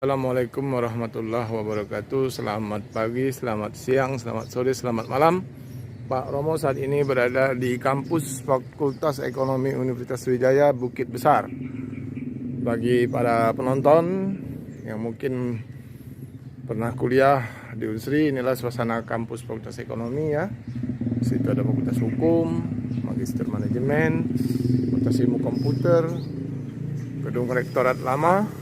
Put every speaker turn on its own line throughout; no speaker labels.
Assalamualaikum warahmatullahi wabarakatuh. Selamat pagi, selamat siang, selamat sore, selamat malam. Pak Romo saat ini berada di kampus Fakultas Ekonomi Universitas Sriwijaya Bukit Besar. Bagi para penonton yang mungkin pernah kuliah di Unsri, inilah suasana kampus Fakultas Ekonomi ya. Di situ ada Fakultas Hukum, Magister Manajemen, Fakultas Ilmu Komputer, Gedung Rektorat Lama.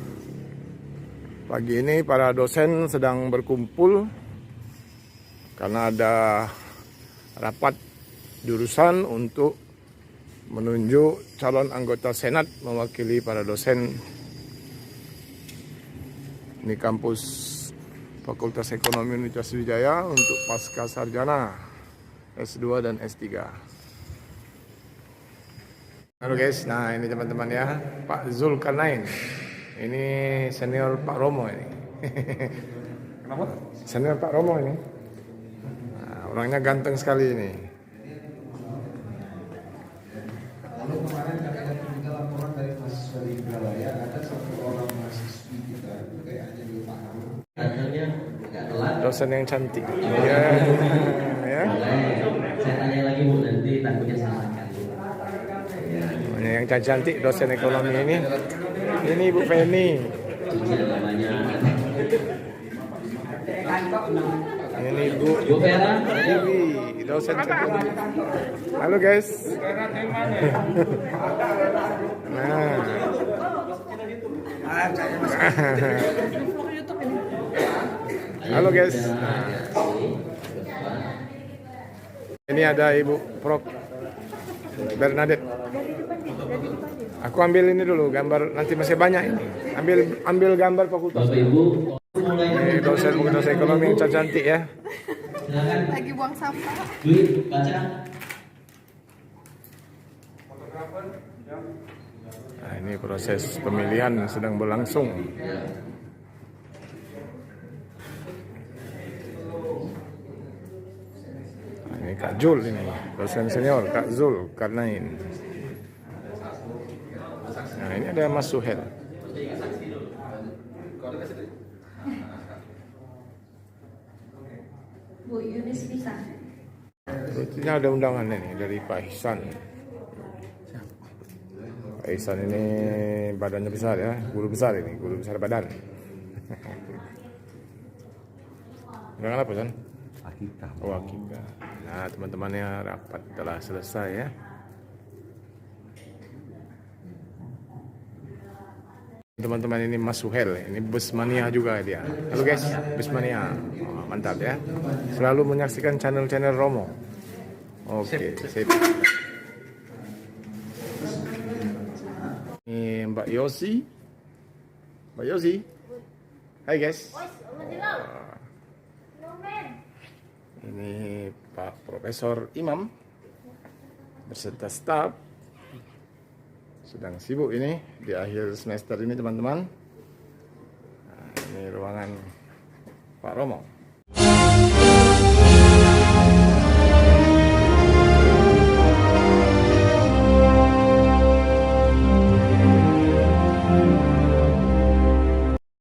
Pagi ini para dosen sedang berkumpul karena ada rapat jurusan untuk menunjuk calon anggota Senat mewakili para dosen di kampus Fakultas Ekonomi Universitas Sriwijaya untuk pasca sarjana S2 dan S3. Halo guys, nah ini teman-teman ya, Pak Zulkarnain. Ini senior Pak Romo ini.
Kenapa?
Senior Pak Romo ini. Nah, orangnya ganteng sekali ini.
Lalu kemarin katanya ada laporan dari mahasiswa di Indralaya, ada satu orang mahasiswi kita kayaknya di Pak Romo.
Katanya nggak telat.
Dosen yang cantik. Ya. Ya.
Saya tanya lagi Bu, nanti takutnya salah kan Bu.
Yang cantik dosen ekonomi ini. Ini Ibu Feni. Ini Bu
Vera.
Dewi, dosen ekonomi. Halo guys. Nah. Halo guys. Ini ada Ibu Prof Bernadette. Aku ambil ini dulu gambar, nanti masih banyak ini. Ambil gambar fakultas.
Bapak Ibu
Ini dosen fakultas ekonomi yang cantik ya.
silakan.
Lagi buang sampah.
Dwi baca.
Nah, ini proses pemilihan sedang berlangsung. Nah, ini Kak Jul ini, dosen senior Kak Zulkarnain. Nah, ini ada Mas Suhel.
Bu Yunis bisa.
Ini ada undangan ini dari Pak Ihsan. Pak Ihsan ini badannya besar ya, guru besar ini, guru besar badan. Undangan apa San?
Akikah.
Oh, akikah. Nah, teman-temannya rapat telah selesai ya. Teman-teman ini Mas Suhel, ini bus mania juga dia. Halo guys, bus mania. Oh, mantap ya. Selalu menyaksikan channel-channel Romo. Oke, sip. Ini Mbak Yosi. Mbak Yosi. Hai guys. Ini Pak Profesor Imam beserta staf. Sedang sibuk ini di akhir semester ini teman-teman. Nah, ini ruangan Pak Romo.